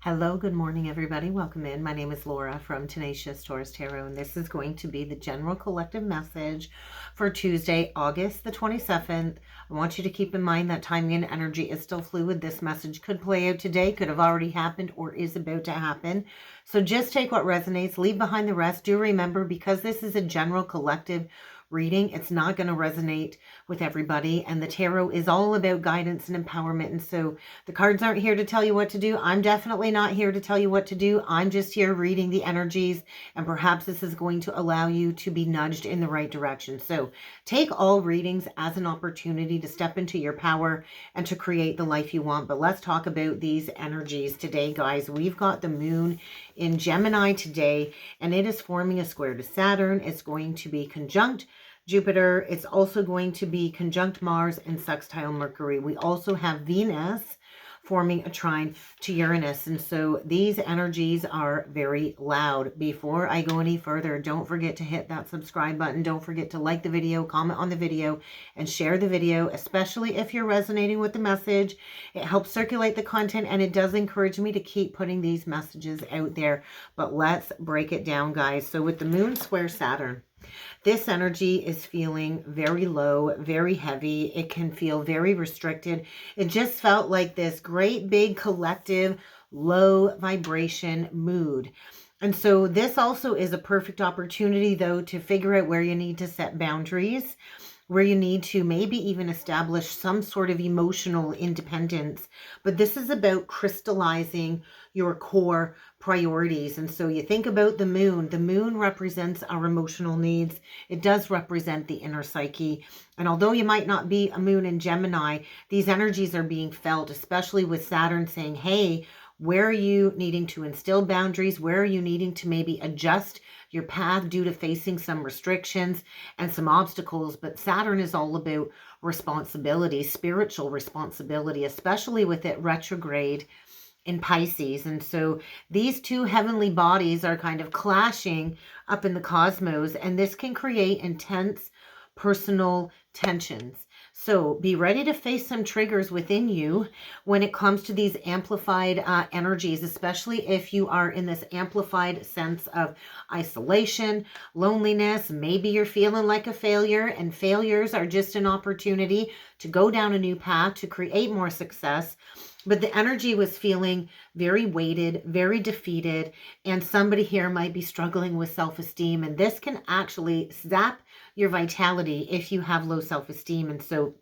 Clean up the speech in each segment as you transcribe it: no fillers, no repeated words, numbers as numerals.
Hello, good morning, everybody. Welcome in. My name is Laura from Tenacious Taurus Tarot, and this is going to be the general collective message for Tuesday, August the 27th. I want you to keep in mind that timing and energy is still fluid. This message could play out today, could have already happened, or is about to happen. So just take what resonates, leave behind the rest. Do remember, because this is a general collective reading, it's not going to resonate with everybody, and the tarot is all about guidance and empowerment. And so the cards aren't here to tell you what to do. I'm definitely not here to tell you what to do. I'm just here reading the energies, and perhaps this is going to allow you to be nudged in the right direction. So take all readings as an opportunity to step into your power and to create the life you want. But let's talk about these energies today, guys. We've got the moon in Gemini today, and it is forming a square to Saturn. It's going to be conjunct Jupiter. It's also going to be conjunct Mars and sextile Mercury. We also have Venus forming a trine to Uranus. And so these energies are very loud. Before I go any further, don't forget to hit that subscribe button. Don't forget to like the video, comment on the video, and share the video, especially if you're resonating with the message. It helps circulate the content, and it does encourage me to keep putting these messages out there. But let's break it down, guys. So with the moon square Saturn, this energy is feeling very low, very heavy. It can feel very restricted. It just felt like this great big collective low vibration mood. And so this also is a perfect opportunity, though, to figure out where you need to set boundaries, where you need to maybe even establish some sort of emotional independence. But this is about crystallizing your core priorities. And so you think about the moon. The moon represents our emotional needs. It does represent the inner psyche. And although you might not be a moon in Gemini, these energies are being felt, especially with Saturn saying, hey, where are you needing to instill boundaries? Where are you needing to maybe adjust your path due to facing some restrictions and some obstacles? But Saturn is all about responsibility, spiritual responsibility, especially with it retrograde in Pisces. And so these two heavenly bodies are kind of clashing up in the cosmos, and this can create intense personal tensions. So be ready to face some triggers within you when it comes to these amplified energies, especially if you are in this amplified sense of isolation, loneliness. Maybe you're feeling like a failure, and failures are just an opportunity to go down a new path, to create more success. But the energy was feeling very weighted, very defeated, and somebody here might be struggling with self-esteem. And this can actually zap your vitality if you have low self-esteem. And so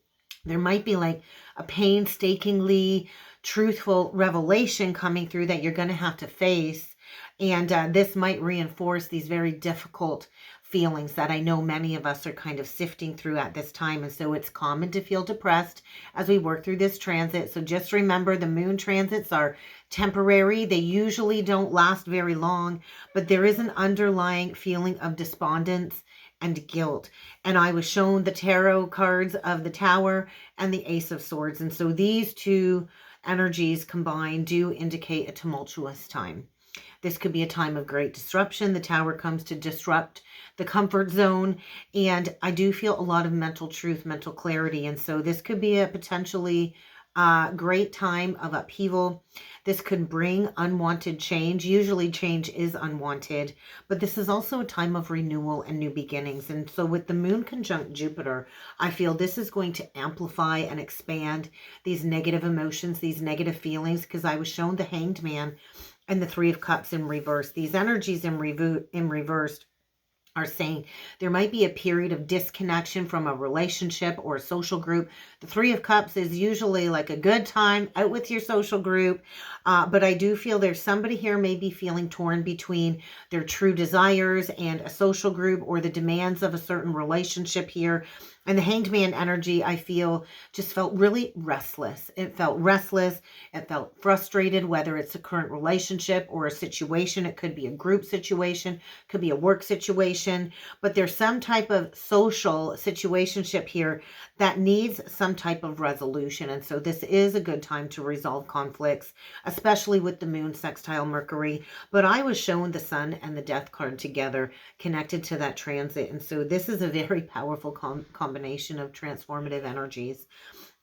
there might be like a painstakingly truthful revelation coming through that you're going to have to face. And this might reinforce these very difficult feelings that I know many of us are kind of sifting through at this time. And so it's common to feel depressed as we work through this transit. So just remember, the moon transits are temporary. They usually don't last very long, but there is an underlying feeling of despondence and guilt. And I was shown the tarot cards of the Tower and the Ace of Swords. And so these two energies combined do indicate a tumultuous time. This could be a time of great disruption. The Tower comes to disrupt the comfort zone. And I do feel a lot of mental truth, mental clarity. And so this could be a potentially great time of upheaval. This could bring unwanted change. Usually change is unwanted, but this is also a time of renewal and new beginnings. And so with the moon conjunct Jupiter, I feel this is going to amplify and expand these negative emotions, these negative feelings, because I was shown the Hanged Man and the Three of Cups in reverse. These energies in reversed are saying there might be a period of disconnection from a relationship or a social group. The Three of Cups is usually like a good time out with your social group. But I do feel there's somebody here maybe feeling torn between their true desires and a social group, or the demands of a certain relationship here. And the Hanged Man energy, I feel, just felt really restless. It felt restless. It felt frustrated, whether it's a current relationship or a situation. It could be a group situation, could be a work situation. But there's some type of social situationship here that needs some type of resolution. And so this is a good time to resolve conflicts, especially with the moon sextile Mercury. But I was shown the Sun and the Death card together connected to that transit. And so this is a very powerful combination of transformative energies.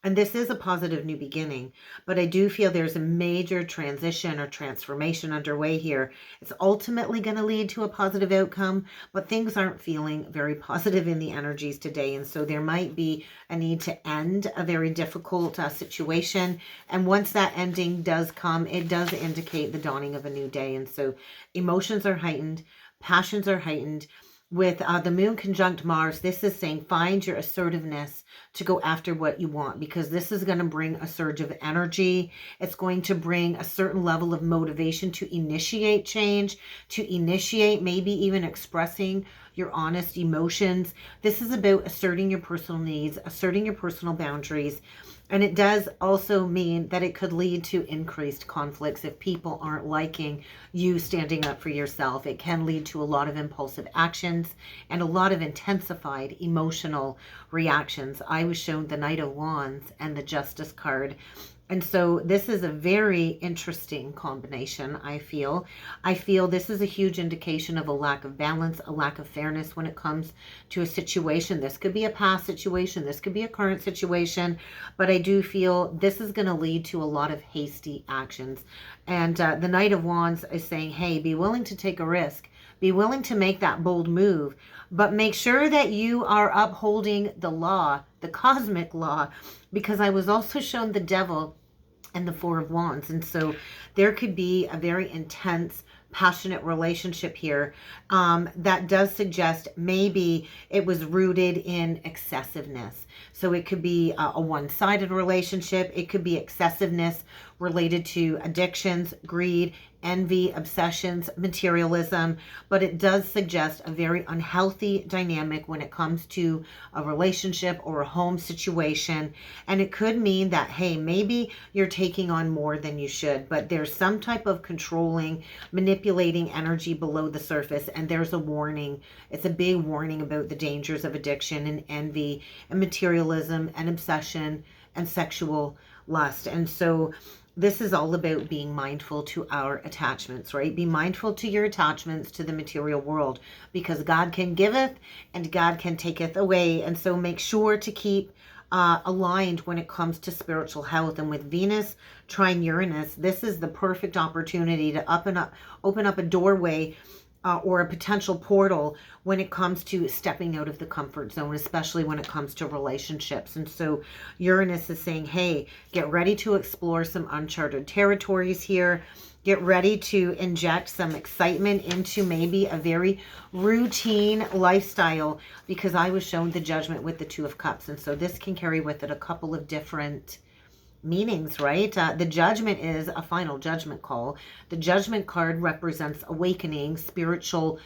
And this is a positive new beginning, but I do feel there's a major transition or transformation underway here. It's ultimately going to lead to a positive outcome, but things aren't feeling very positive in the energies today. And so there might be a need to end a very difficult situation. And once that ending does come, it does indicate the dawning of a new day. And so emotions are heightened, passions are heightened. With the moon conjunct Mars, this is saying find your assertiveness to go after what you want, because this is going to bring a surge of energy. It's going to bring a certain level of motivation to initiate change, to initiate maybe even expressing your honest emotions. This is about asserting your personal needs, asserting your personal boundaries. And it does also mean that it could lead to increased conflicts if people aren't liking you standing up for yourself. It can lead to a lot of impulsive actions and a lot of intensified emotional reactions. I was shown the Knight of Wands and the Justice card. And so this is a very interesting combination, I feel. I feel this is a huge indication of a lack of balance, a lack of fairness when it comes to a situation. This could be a past situation. This could be a current situation. But I do feel this is going to lead to a lot of hasty actions. And the Knight of Wands is saying, hey, be willing to take a risk. Be willing to make that bold move. But make sure that you are upholding the law, the cosmic law, because I was also shown the Devil and the Four of Wands. And so there could be a very intense, passionate relationship here that does suggest maybe it was rooted in excessiveness. So it could be a one-sided relationship. It could be excessiveness related to addictions, greed, envy, obsessions, materialism, but it does suggest a very unhealthy dynamic when it comes to a relationship or a home situation. And it could mean that, hey, maybe you're taking on more than you should, but there's some type of controlling, manipulating energy below the surface, and there's a warning. It's a big warning about the dangers of addiction and envy and materialism and obsession and sexual lust. And so this is all about being mindful to our attachments, right? Be mindful to your attachments to the material world, because God can giveth and God can taketh away. And so make sure to keep aligned when it comes to spiritual health. And with Venus trine Uranus, this is the perfect opportunity to open up a doorway or a potential portal when it comes to stepping out of the comfort zone, especially when it comes to relationships. And so Uranus is saying, hey, get ready to explore some uncharted territories here. Get ready to inject some excitement into maybe a very routine lifestyle, because I was shown the Judgment with the Two of Cups. And so this can carry with it a couple of different meanings, right? The Judgment is a final judgment call. The Judgment card represents awakening, spiritual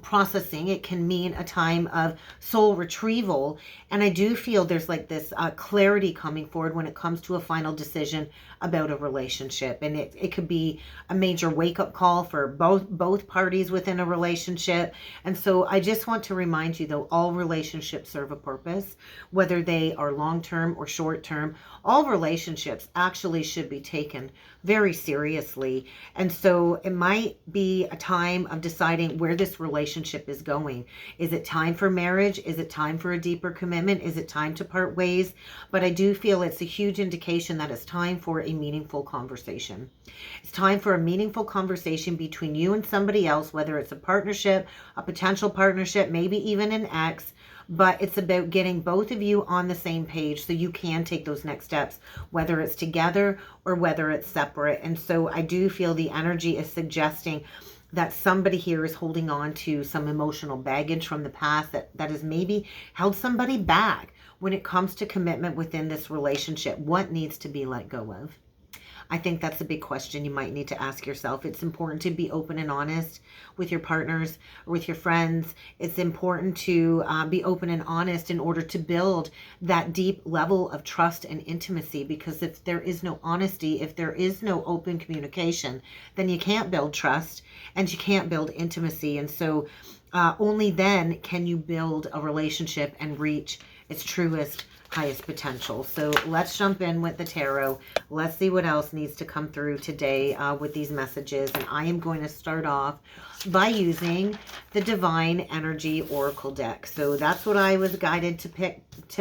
processing. It can mean a time of soul retrieval. And I do feel there's like this clarity coming forward when it comes to a final decision about a relationship. And it could be a major wake-up call for both parties within a relationship. And so I just want to remind you, though, all relationships serve a purpose, whether they are long-term or short-term. All relationships actually should be taken very seriously. And so it might be a time of deciding where this relationship is going. Is it time for marriage? Is it time for a deeper commitment? Is it time to part ways? But I do feel it's a huge indication that it's time for a meaningful conversation. It's time for a meaningful conversation between you and somebody else, whether it's a partnership, a potential partnership, maybe even an ex. But it's about getting both of you on the same page so you can take those next steps, whether it's together or whether it's separate. And so I do feel the energy is suggesting that somebody here is holding on to some emotional baggage from the past that has maybe held somebody back when it comes to commitment within this relationship. What needs to be let go of? I think that's a big question you might need to ask yourself. It's important to be open and honest with your partners or with your friends. It's important to be open and honest in order to build that deep level of trust and intimacy, because if there is no honesty, if there is no open communication, then you can't build trust and you can't build intimacy. And so only then can you build a relationship and reach its truest highest potential. So let's jump in with the tarot. Let's see what else needs to come through today with these messages. And I am going to start off by using the Divine Energy Oracle deck. So that's what I was guided to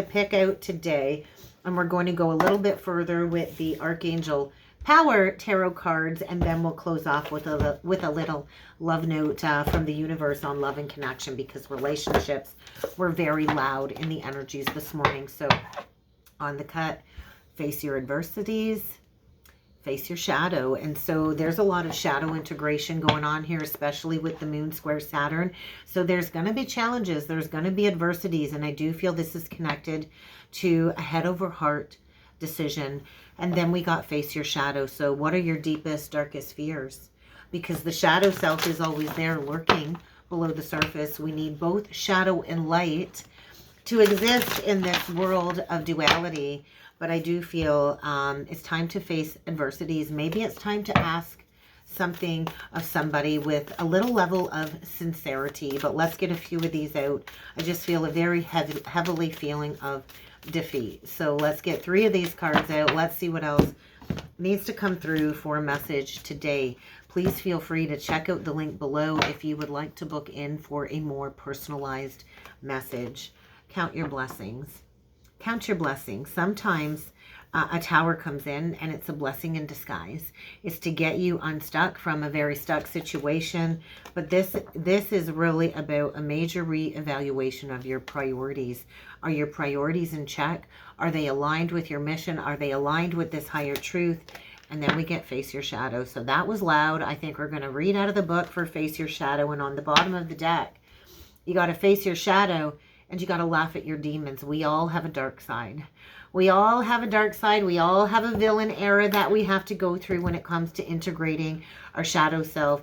pick out today. And we're going to go a little bit further with the Archangel Power tarot cards, and then we'll close off with a little love note from the universe on love and connection, because relationships were very loud in the energies this morning. So on the cut, face your adversities, face your shadow. And so there's a lot of shadow integration going on here, especially with the moon square Saturn. So there's going to be challenges, there's going to be adversities, and I do feel this is connected to a head over heart decision. And then we got face your shadow. So what are your deepest, darkest fears? Because the shadow self is always there lurking below the surface. We need both shadow and light to exist in this world of duality. But I do feel it's time to face adversities. Maybe it's time to ask something of somebody with a little level of sincerity. But let's get a few of these out. I just feel a very heavily feeling of defeat. So let's get 3 of these cards out. Let's see what else needs to come through for a message today. Please feel free to check out the link below if you would like to book in for a more personalized message. Count your blessings. Count your blessings. Sometimes a tower comes in and it's a blessing in disguise. It's to get you unstuck from a very stuck situation. But this is really about a major reevaluation of your priorities. Are your priorities in check? Are they aligned with your mission? Are they aligned with this higher truth? And then we get face your shadow. So that was loud. I think we're going to read out of the book for face your shadow. And on the bottom of the deck, you got to face your shadow and you got to laugh at your demons. We all have a dark side. We all have a dark side. We all have a villain era that we have to go through when it comes to integrating our shadow self,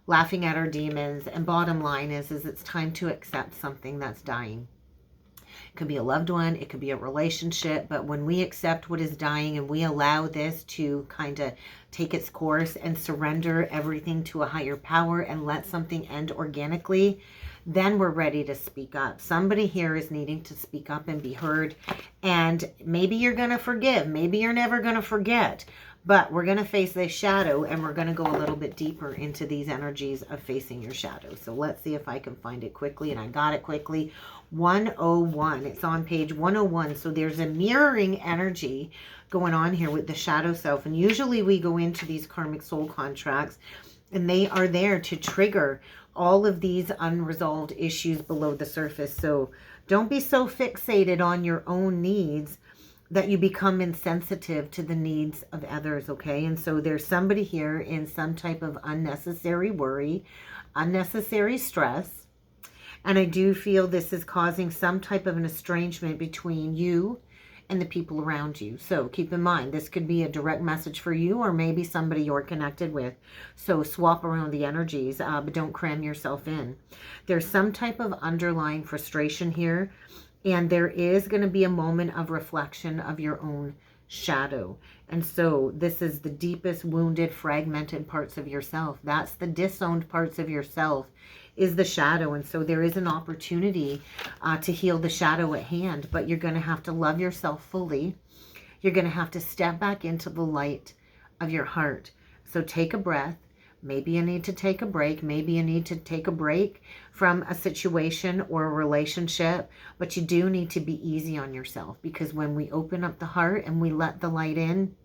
laughing at our demons. And bottom line is it's time to accept something that's dying. It could be a loved one, it could be a relationship, but when we accept what is dying and we allow this to kind of take its course and surrender everything to a higher power and let something end organically, then we're ready to speak up. Somebody here is needing to speak up and be heard. And maybe you're going to forgive. Maybe you're never going to forget. But we're going to face this shadow and we're going to go a little bit deeper into these energies of facing your shadow. So let's see if I can find it quickly. And I got it quickly. 101. It's on page 101. So there's a mirroring energy going on here with the shadow self. And usually we go into these karmic soul contracts and they are there to trigger all of these unresolved issues below the surface. So don't be so fixated on your own needs that you become insensitive to the needs of others, okay? And so there's somebody here in some type of unnecessary worry, unnecessary stress. And I do feel this is causing some type of an estrangement between you and the people around you. So keep in mind, this could be a direct message for you or maybe somebody you're connected with. So swap around the energies, but don't cram yourself in. There's some type of underlying frustration here, and there is going to be a moment of reflection of your own shadow. And so this is the deepest wounded, fragmented parts of yourself. That's the disowned parts of yourself, is the shadow. And so there is an opportunity to heal the shadow at hand, but you're going to have to love yourself fully. You're going to have to step back into the light of your heart. So take a breath. Maybe you need to take a break. Maybe you need to take a break from a situation or a relationship, but you do need to be easy on yourself, because when we open up the heart and we let the light in,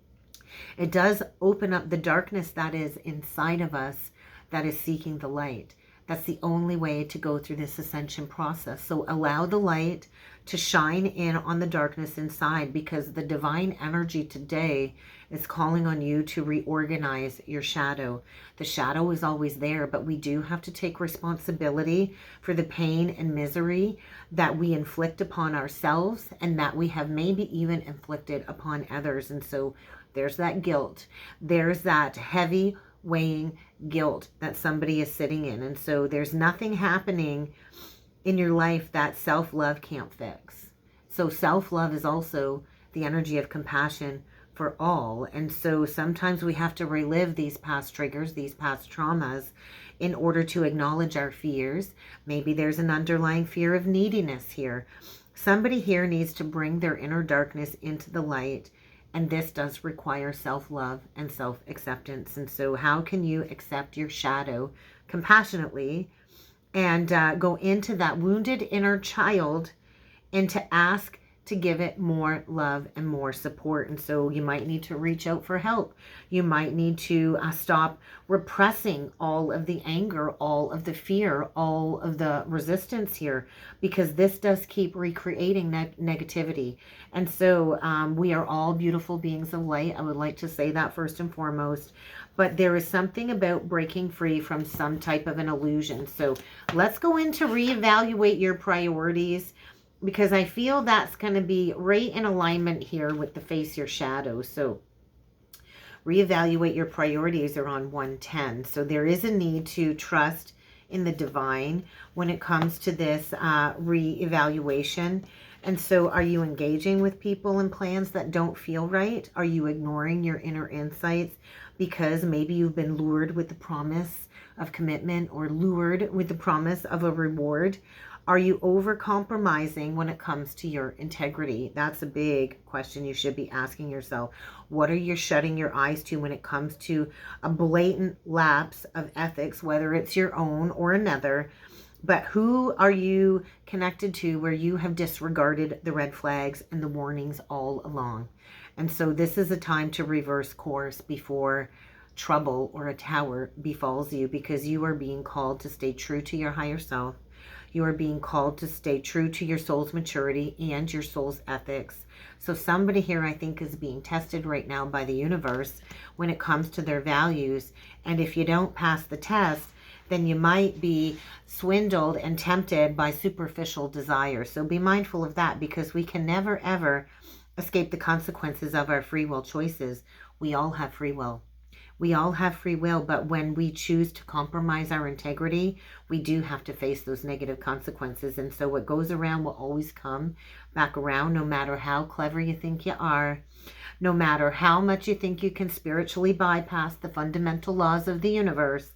it does open up the darkness that is inside of us that is seeking the light. That's the only way to go through this ascension process. So allow the light to shine in on the darkness inside, because the divine energy today is calling on you to reorganize your shadow. The shadow is always there, but we do have to take responsibility for the pain and misery that we inflict upon ourselves and that we have maybe even inflicted upon others. And so there's that guilt. There's that heavy weighing guilt that somebody is sitting in. And so there's nothing happening in your life that self-love can't fix. So self-love is also the energy of compassion for all. And so sometimes we have to relive these past triggers, these past traumas, in order to acknowledge our fears. Maybe there's an underlying fear of neediness here. Somebody here needs to bring their inner darkness into the light, and this does require self-love and self-acceptance. And so how can you accept your shadow compassionately and go into that wounded inner child and to ask to give it more love and more support? And so you might need to reach out for help. You might need to stop repressing all of the anger, all of the fear, all of the resistance here, because this does keep recreating negativity. And so we are all beautiful beings of light. I would like to say that first and foremost. But there is something about breaking free from some type of an illusion. So let's go into reevaluate your priorities, because I feel that's going to be right in alignment here with the face your shadow. So reevaluate your priorities are on 110. So there is a need to trust in the divine when it comes to this reevaluation. And so are you engaging with people and plans that don't feel right? Are you ignoring your inner insights because maybe you've been lured with the promise of commitment or lured with the promise of a reward? Are you over-compromising when it comes to your integrity? That's a big question you should be asking yourself. What are you shutting your eyes to when it comes to a blatant lapse of ethics, whether it's your own or another? But who are you connected to where you have disregarded the red flags and the warnings all along? And so this is a time to reverse course before trouble or a tower befalls you, because you are being called to stay true to your higher self. You are being called to stay true to your soul's maturity and your soul's ethics. So somebody here, I think, is being tested right now by the universe when it comes to their values. And if you don't pass the test, then you might be swindled and tempted by superficial desires. So be mindful of that, because we can never, ever escape the consequences of our free will choices. We all have free will. We all have free will, but when we choose to compromise our integrity, we do have to face those negative consequences. And so what goes around will always come back around, no matter how clever you think you are, no matter how much you think you can spiritually bypass the fundamental laws of the universe.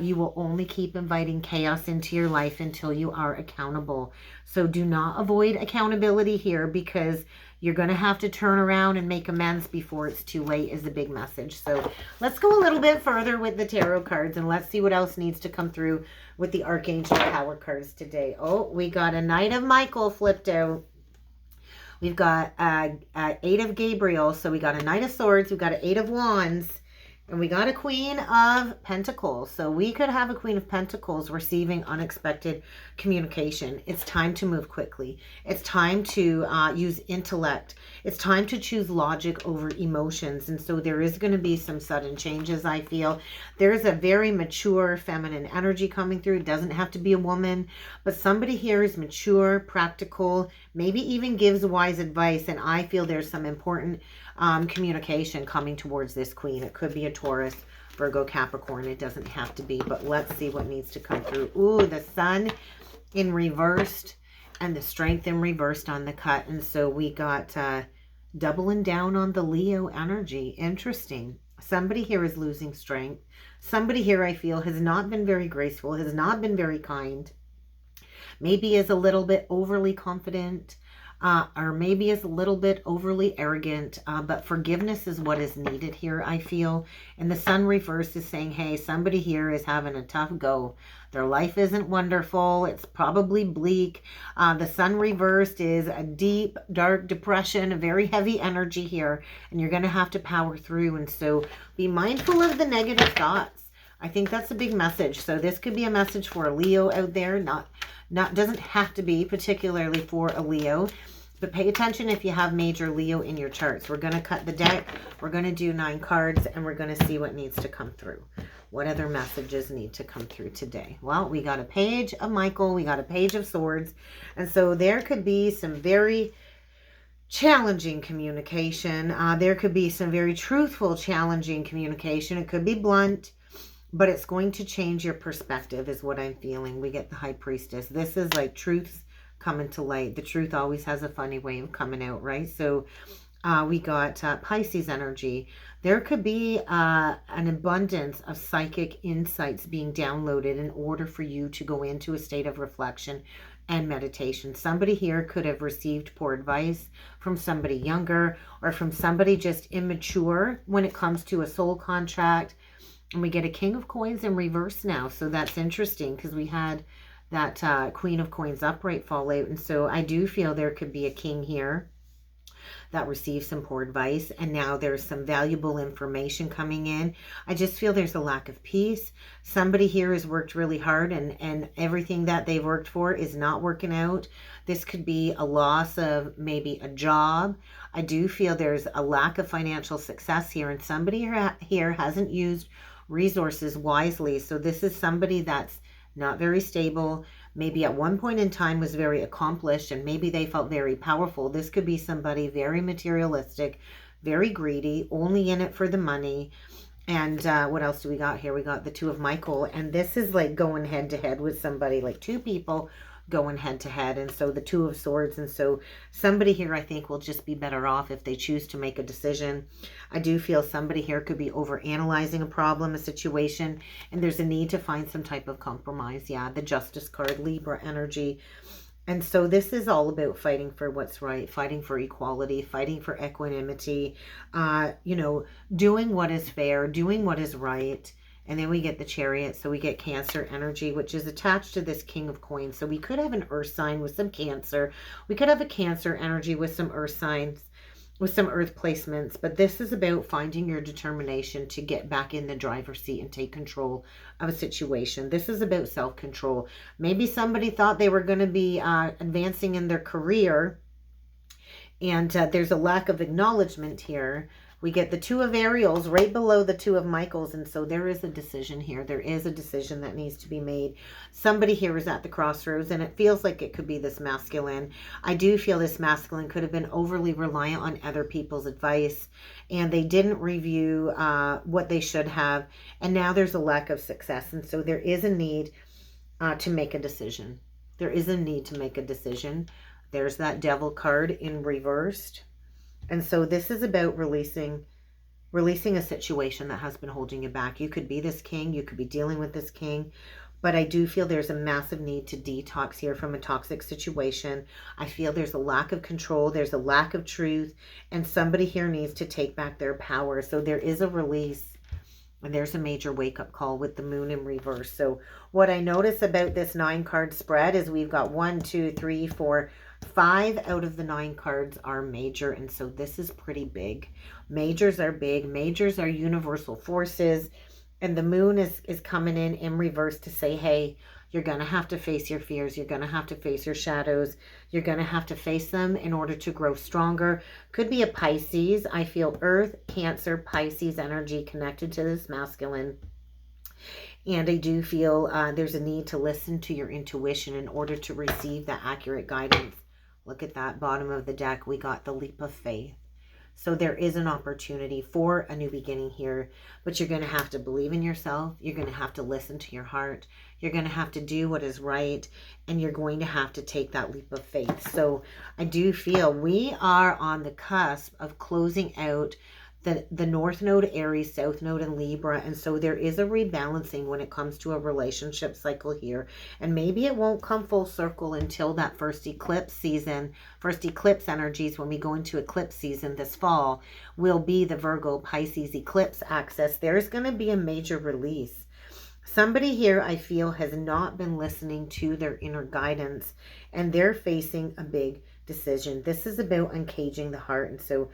You will only keep inviting chaos into your life until you are accountable. So do not avoid accountability here, because you're going to have to turn around and make amends before it's too late, is the big message. So let's go a little bit further with the tarot cards, and let's see what else needs to come through with the Archangel Power cards today. Oh, we got a Knight of Michael flipped out. We've got Eight of Gabriel. So we got a Knight of Swords. We've got an Eight of Wands. And we got a Queen of Pentacles. So we could have a Queen of Pentacles receiving unexpected communication. It's time to move quickly. It's time to use intellect. It's time to choose logic over emotions. And so there is going to be some sudden changes, I feel. There's a very mature feminine energy coming through. It doesn't have to be a woman, but somebody here is mature, practical, maybe even gives wise advice. And I feel there's some important communication coming towards this Queen. It could be a Taurus, Virgo, Capricorn. It doesn't have to be, but let's see what needs to come through. Ooh, the Sun in reversed and the Strength in reversed on the cut. And so we got doubling down on the Leo energy. Interesting. Somebody here is losing strength. Somebody here, I feel, has not been very graceful, has not been very kind. Maybe is a little bit overly confident. Or maybe is a little bit overly arrogant, but forgiveness is what is needed here, I feel. And the Sun reversed is saying, hey, somebody here is having a tough go. Their life isn't wonderful. It's probably bleak. The Sun reversed is a deep, dark depression, a very heavy energy here, and you're going to have to power through. And so be mindful of the negative thoughts. I think that's a big message. So this could be a message for a Leo out there, doesn't have to be particularly for a Leo, but pay attention if you have major Leo in your charts. We're going to cut the deck. We're going to do 9 cards, and we're going to see what needs to come through. What other messages need to come through today? Well, we got a Page of Michael. We got a Page of Swords. And so there could be some very challenging communication. There could be some very truthful, challenging communication. It could be blunt, but it's going to change your perspective is what I'm feeling. We get the High Priestess. This is like truths coming to light. The truth always has a funny way of coming out, right? So we got Pisces energy. There could be an abundance of psychic insights being downloaded in order for you to go into a state of reflection and meditation. Somebody here could have received poor advice from somebody younger, or from somebody just immature when it comes to a soul contract. And we get a King of Coins in reverse now. So that's interesting, because we had that Queen of Coins upright fall out. And so I do feel there could be a king here that received some poor advice, and now there's some valuable information coming in. I just feel there's a lack of peace. Somebody here has worked really hard, and everything that they've worked for is not working out. This could be a loss of maybe a job. I do feel there's a lack of financial success here, and somebody here hasn't used resources wisely. So this is somebody that's not very stable, maybe at one point in time was very accomplished, and maybe they felt very powerful. This could be somebody very materialistic, very greedy, only in it for the money. And what else do we got here? We got the Two of Michael, and this is like going head to head with somebody, like two people going head to head. And so the Two of Swords, and so somebody here I think will just be better off if they choose to make a decision. I do feel somebody here could be over analyzing a problem, a situation, and there's a need to find some type of compromise. Yeah, the Justice card, Libra energy. And so this is all about fighting for what's right, fighting for equality, fighting for equanimity, you know, doing what is fair, doing what is right. And then we get the Chariot. So we get Cancer energy, which is attached to this King of Coins. So we could have an earth sign with some Cancer. We could have a Cancer energy with some earth signs, with some earth placements. But this is about finding your determination to get back in the driver's seat and take control of a situation. This is about self-control. Maybe somebody thought they were going to be advancing in their career, and there's a lack of acknowledgement here. We get the Two of Ariels right below the Two of Michaels. And so there is a decision here. There is a decision that needs to be made. Somebody here is at the crossroads, and it feels like it could be this masculine. I do feel this masculine could have been overly reliant on other people's advice, and they didn't review what they should have. And now there's a lack of success. And so there is a need to make a decision. There is a need to make a decision. There's that Devil card in reversed. And so this is about releasing a situation that has been holding you back. You could be this king. You could be dealing with this king. But I do feel there's a massive need to detox here from a toxic situation. I feel there's a lack of control. There's a lack of truth. And somebody here needs to take back their power. So there is a release. And there's a major wake-up call with the Moon in reverse. So what I notice about this 9-card spread is we've got 1, 2, 3, 4, 5 out of the 9 cards are major, and so this is pretty big. Majors are big. Majors are universal forces, and the Moon is coming in reverse to say, hey, you're going to have to face your fears. You're going to have to face your shadows. You're going to have to face them in order to grow stronger. Could be a Pisces. I feel Earth, Cancer, Pisces energy connected to this masculine. And I do feel there's a need to listen to your intuition in order to receive that accurate guidance. Look at that bottom of the deck. We got the leap of faith. So there is an opportunity for a new beginning here, but you're going to have to believe in yourself. You're going to have to listen to your heart. You're going to have to do what is right, and you're going to have to take that leap of faith. So I do feel we are on the cusp of closing out the North Node, Aries, South Node, and Libra. And so there is a rebalancing when it comes to a relationship cycle here. And maybe it won't come full circle until that first eclipse season, first eclipse energies, when we go into eclipse season this fall, will be the Virgo Pisces eclipse axis. There's going to be a major release. Somebody here, I feel, has not been listening to their inner guidance, and they're facing a big decision. This is about uncaging the heart. And so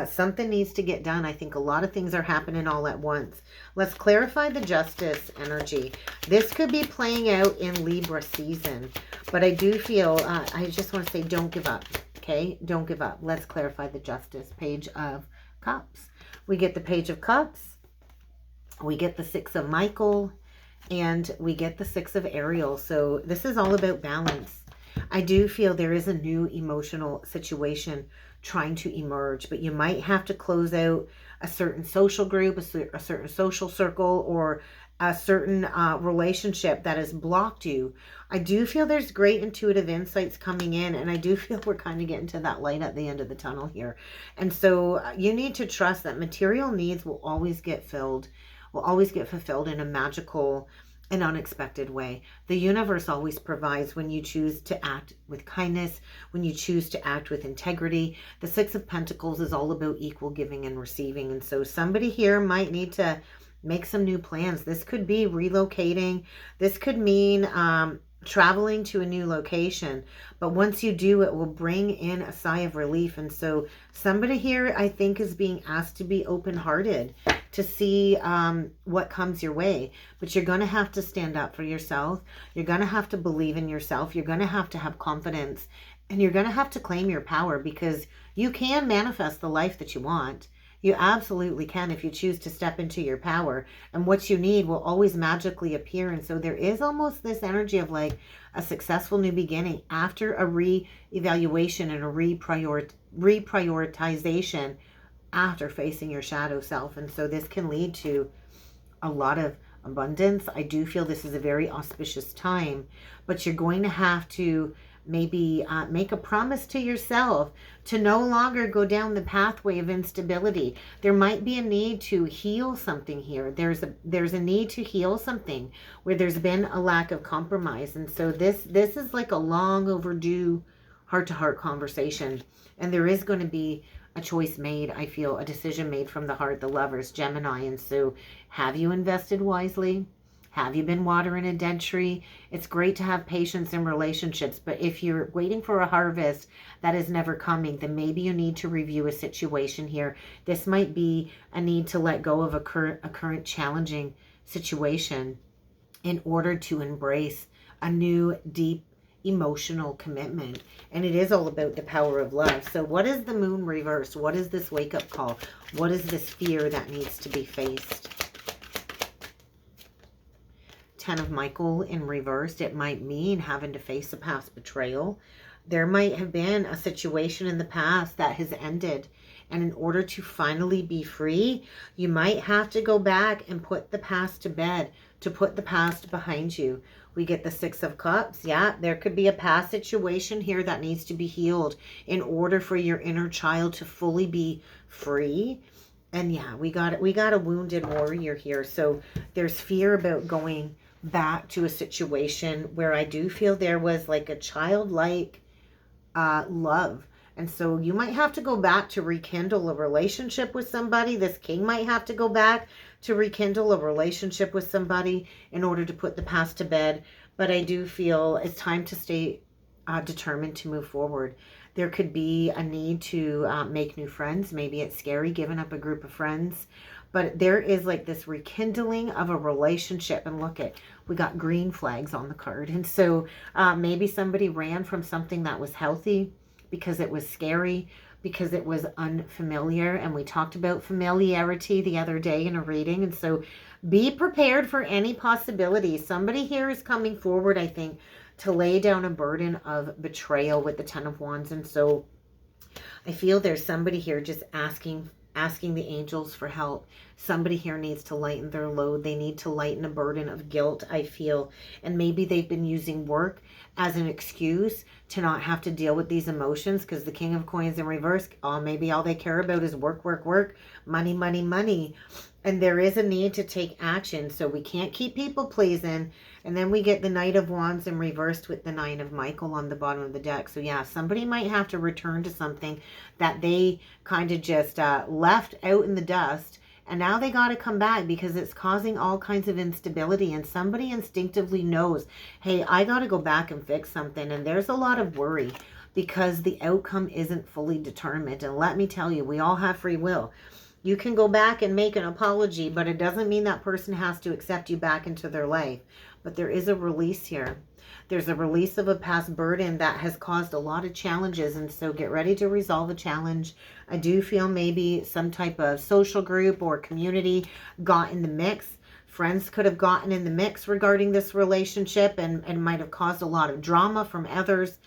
something needs to get done. I think a lot of things are happening all at once. Let's clarify the Justice energy. This could be playing out in Libra season, but I do feel, I just want to say, don't give up, okay? Don't give up. Let's clarify the Justice. Page of Cups. We get the Page of Cups. We get the 6 of Michael, and we get the 6 of Ariel. So this is all about balance. I do feel there is a new emotional situation trying to emerge, but you might have to close out a certain social group, a certain social circle, or a certain relationship that has blocked you. I do feel there's great intuitive insights coming in, and I do feel we're kind of getting to that light at the end of the tunnel here. And so you need to trust that material needs will always get filled, will always get fulfilled in a magical an unexpected way. The universe always provides when you choose to act with kindness, when you choose to act with integrity. The Six of Pentacles is all about equal giving and receiving. And so somebody here might need to make some new plans. This could be relocating. This could mean traveling to a new location. But once you do, it will bring in a sigh of relief. And so somebody here, I think, is being asked to be open-hearted to see what comes your way. But you're going to have to stand up for yourself. You're going to have to believe in yourself. You're going to have confidence. And you're going to have to claim your power, because you can manifest the life that you want. You absolutely can if you choose to step into your power. And what you need will always magically appear. And so there is almost this energy of like a successful new beginning after a re-evaluation and a reprioritization after facing your shadow self. And so this can lead to a lot of abundance. I do feel this is a very auspicious time, but you're going to have to maybe make a promise to yourself to no longer go down the pathway of instability. There might be a need to heal something here. There's a need to heal something where there's been a lack of compromise. And so this is like a long overdue heart-to-heart conversation. And there is going to be a choice made, I feel, a decision made from the heart, the Lovers, Gemini. And so have you invested wisely? Have you been watering a dead tree? It's great to have patience in relationships, but if you're waiting for a harvest that is never coming, then maybe you need to review a situation here. This might be a need to let go of a current challenging situation in order to embrace a new, deep, emotional commitment. And it is all about the power of love. So what is the Moon reversed? What is this wake-up call? What is this fear that needs to be faced? Ten of Michael in reversed. It might mean having to face a past betrayal. There might have been a situation in the past that has ended. And in order to finally be free, you might have to go back and put the past to bed, to put the past behind you. We get the Six of Cups. Yeah, there could be a past situation here that needs to be healed in order for your inner child to fully be free. And yeah, we got a wounded warrior here. So there's fear about going back to a situation where I do feel there was like a childlike love. And so you might have to go back to rekindle a relationship with somebody. This king might have to go back to rekindle a relationship with somebody in order to put the past to bed. But I do feel it's time to stay determined to move forward. There could be a need to make new friends. Maybe it's scary giving up a group of friends. But there is like this rekindling of a relationship. And look at, we got green flags on the card. And so maybe somebody ran from something that was healthy because it was scary, because it was unfamiliar. And we talked about familiarity the other day in a reading. And so be prepared for any possibility. Somebody here is coming forward, I think, to lay down a burden of betrayal with the Ten of Wands. And so I feel there's somebody here just asking the angels for help. Somebody here needs to lighten their load. They need to lighten a burden of guilt, I feel. And maybe they've been using work as an excuse to not have to deal with these emotions, because the King of Coins in reverse, maybe all they care about is work, work, work, money, money, money. And there is a need to take action. So we can't keep people pleasing. And then we get the Knight of Wands in reversed with the Nine of Michael on the bottom of the deck. So yeah, somebody might have to return to something that they kind of just left out in the dust. And now they got to come back because it's causing all kinds of instability. And somebody instinctively knows, hey, I got to go back and fix something. And there's a lot of worry because the outcome isn't fully determined. And let me tell you, we all have free will. You can go back and make an apology, but it doesn't mean that person has to accept you back into their life. But there is a release here. There's a release of a past burden that has caused a lot of challenges. And so get ready to resolve a challenge. I do feel maybe some type of social group or community got in the mix. Friends could have gotten in the mix regarding this relationship and might have caused a lot of drama from others.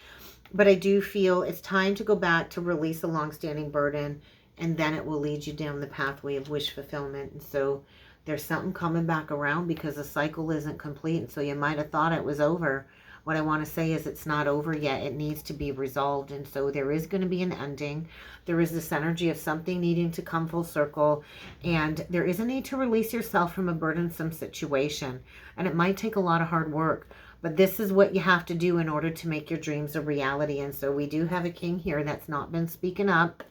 But I do feel it's time to go back to release a long-standing burden, and then it will lead you down the pathway of wish fulfillment. And so there's something coming back around because the cycle isn't complete. And so you might have thought it was over. What I want to say is it's not over yet. It needs to be resolved. And so there is going to be an ending. There is this energy of something needing to come full circle. And there is a need to release yourself from a burdensome situation. And it might take a lot of hard work. But this is what you have to do in order to make your dreams a reality. And so we do have a king here that's not been speaking up,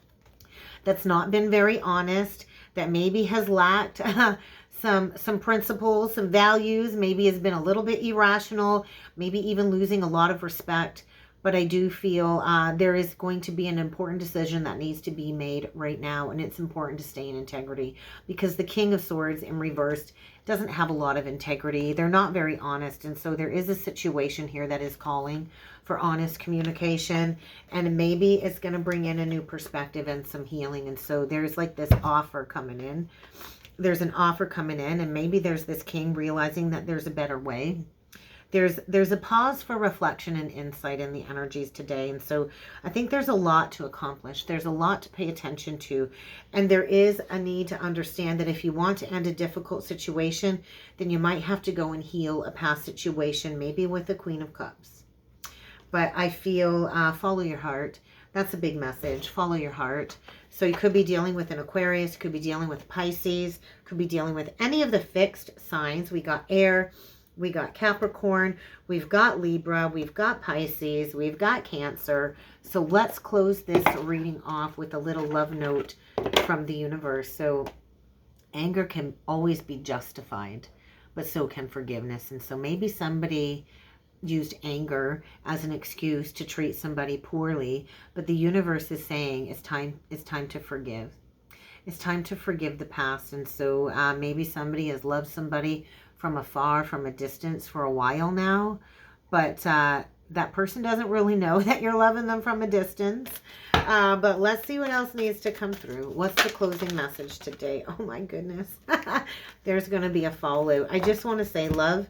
that's not been very honest, that maybe has lacked some principles, some values, maybe has been a little bit irrational, maybe even losing a lot of respect. But I do feel there is going to be an important decision that needs to be made right now. And it's important to stay in integrity, because the King of Swords in reversed doesn't have a lot of integrity. They're not very honest. And so there is a situation here that is calling for honest communication. And maybe it's going to bring in a new perspective and some healing. And so there's like this offer coming in. There's an offer coming in. And maybe there's this king realizing that there's a better way. There's a pause for reflection and insight in the energies today. And so I think there's a lot to accomplish. There's a lot to pay attention to. And there is a need to understand that if you want to end a difficult situation, then you might have to go and heal a past situation, maybe with the Queen of Cups. But I feel follow your heart. That's a big message. Follow your heart. So you could be dealing with an Aquarius, could be dealing with Pisces, could be dealing with any of the fixed signs. We got air. We got Capricorn, we've got Libra, we've got Pisces, we've got Cancer. So let's close this reading off with a little love note from the universe. So anger can always be justified, but so can forgiveness. And so maybe somebody used anger as an excuse to treat somebody poorly, but the universe is saying it's time to forgive. It's time to forgive the past. And so maybe somebody has loved somebody from afar, from a distance for a while now, but that person doesn't really know that you're loving them from a distance. But let's see what else needs to come through. What's the closing message today? Oh my goodness. There's going to be a fallout. I just want to say love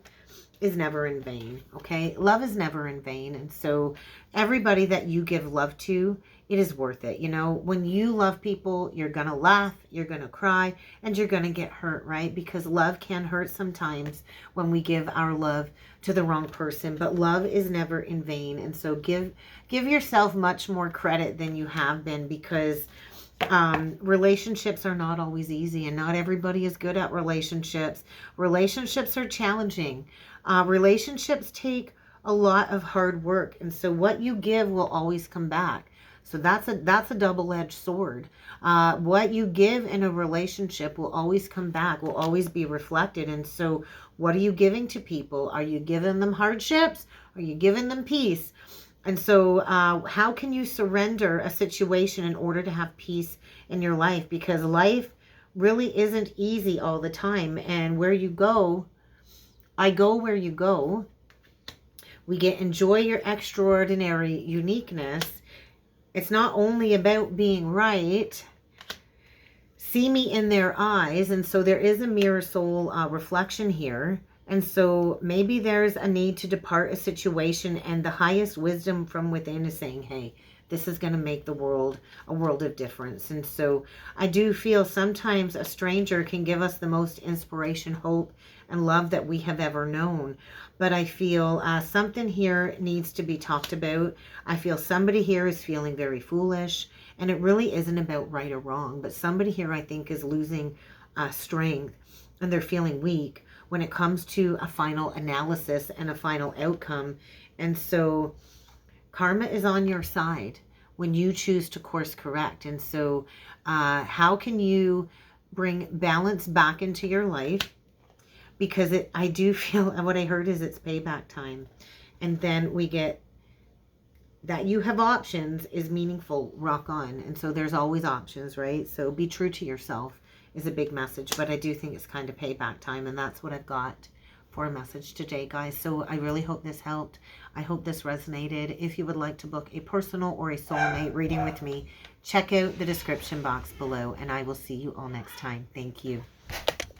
is never in vain, okay? Love is never in vain. And so everybody that you give love to, it is worth it. You know, when you love people, you're going to laugh, you're going to cry, and you're going to get hurt, right? Because love can hurt sometimes when we give our love to the wrong person, but love is never in vain. And so give yourself much more credit than you have been, because relationships are not always easy, and not everybody is good at relationships. Relationships are challenging. Relationships take a lot of hard work, and so what you give will always come back. So that's a double-edged sword. What you give in a relationship will always come back, will always be reflected. And so what are you giving to people? Are you giving them hardships? Are you giving them peace? And so how can you surrender a situation in order to have peace in your life? Because life really isn't easy all the time. And where you go, I go where you go. We get enjoy your extraordinary uniqueness. It's not only about being right. See me in their eyes. And so there is a mirror soul reflection here. And so maybe there's a need to depart a situation, and the highest wisdom from within is saying, hey, this is going to make the world a world of difference. And so I do feel sometimes a stranger can give us the most inspiration, hope, and love that we have ever known. But I feel something here needs to be talked about. I feel somebody here is feeling very foolish, and it really isn't about right or wrong. But somebody here, I think, is losing strength, and they're feeling weak when it comes to a final analysis and a final outcome. And so karma is on your side when you choose to course correct. And so how can you bring balance back into your life? Because I do feel, what I heard is it's payback time. And then we get that you have options is meaningful, rock on. And so there's always options, right? So be true to yourself is a big message, but I do think it's kind of payback time, and that's what I've got for a message today, guys. So I really hope this helped. I hope this resonated. If you would like to book a personal or a soulmate reading with me, check out the description box below, and I will see you all next time. Thank you.